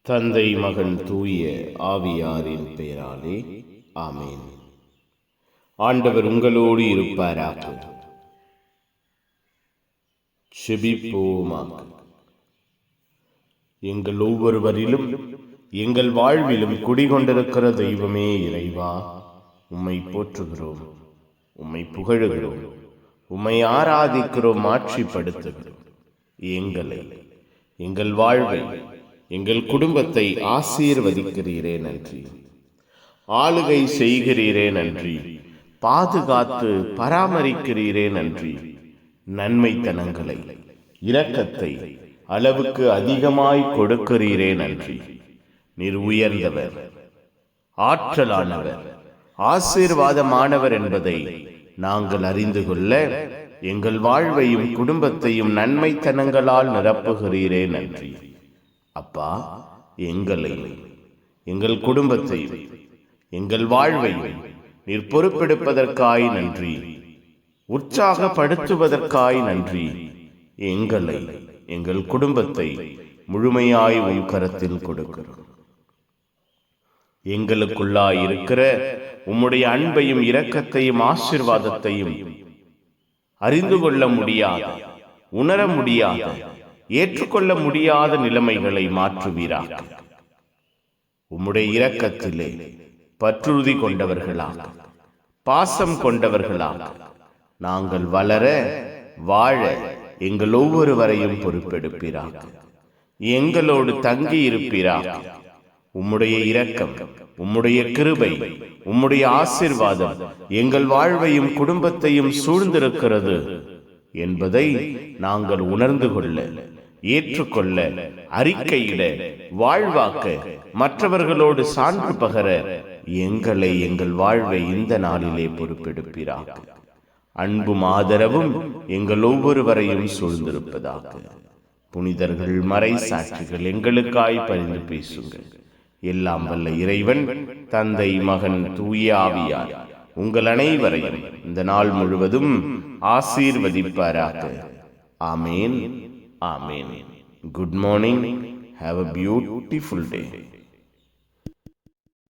தந்தை மகன் தூய ஆவியாரின் பெயராலே ஆமேன். ஆண்டவர் உங்களோடு இருப்பாராக. செபிப்போமாக. எங்கள் ஒவ்வொருவரிலும் எங்கள் வாழ்விலும் குடிகொண்டிருக்கிற தெய்வமே இறைவா, உம்மை போற்றுகிறோம், உம்மை புகழுகிறோம், உம்மை ஆராதிக்கிறோம், ஆட்சிப்படுத்துகிறோம். எங்களை, எங்கள் வாழ்வை, எங்கள் குடும்பத்தை ஆசீர்வதிக்கிறீரே நன்றி. ஆளுகை செய்கிறீரே நன்றி. பாதுகாத்து பராமரிக்கிறீரே நன்றி. நன்மைத்தனங்களை, இரக்கத்தை அளவுக்கு அதிகமாய் கொடுக்கிறீரே நன்றி. நீர் உயர்ந்தவர், ஆற்றலானவர், ஆசீர்வாதமானவர் என்பதை நாங்கள் அறிந்து கொள்ள எங்கள் வாழ்வையும் குடும்பத்தையும் நன்மைத்தனங்களால் நிரப்புகிறீரே நன்றி. அப்பா, எங்களை, எங்கள் குடும்பத்தையும் எங்கள் வாழ்வையும் நீர் பொறுப்பெடுப்பதற்காய் நன்றி. உற்சாகப்படுத்துவதற்காய் நன்றி. எங்களை, எங்கள் குடும்பத்தை முழுமையாய் உன் கரத்தில் கொடுக்கிறோம். எங்களுக்குள்ளாய் இருக்கிற உம்முடைய அன்பையும் இரக்கத்தையும் ஆசீர்வாதத்தையும் அறிந்து கொள்ள முடியாத, உணர முடியாத, ஏற்றுக்கொள்ள முடியாத நிலைமைகளை மாற்றுவீராக. உம்முடைய இரக்கத்திலே பற்றுறுதி கொண்டவர்களாக, பாசம் கொண்டவர்களாக நாங்கள் வளர, வாழ எங்கள் ஒவ்வொருவரையும் பொறுப்பெடுப்பீராக. எங்களோடு தங்கி இருப்பீராக. உம்முடைய இரக்கம், உம்முடைய கிருபை, உம்முடைய ஆசீர்வாதம் எங்கள் வாழ்வையும் குடும்பத்தையும் சூழ்ந்திருக்கிறது என்பதை நாங்கள் உணர்ந்து கொள்ள, ஏற்றுக்கொள்ள, அறிக்கையிட, வாழ்வாக்க, மற்றவர்களோடு சான்று பகர எங்களை, எங்கள் வாழ்வை இந்த நாளிலே பொறுப்பெடுப்பீராக. அன்பும் ஆதரவும் எங்கள் ஒவ்வொருவரையும் சூழ்ந்திருப்பதாக. புனிதர்கள், மறை சாட்சிகள் எங்களுக்காய் பரிந்து பேசுங்கள். எல்லாம் வல்ல இறைவன், தந்தை, மகன், தூய ஆவியார் உங்கள் அனைவரையும் இந்த நாள் முழுவதும் ஆசீர்வதிப்பாராக. ஆமேன். ஆமேன். Good morning. Have a beautiful day.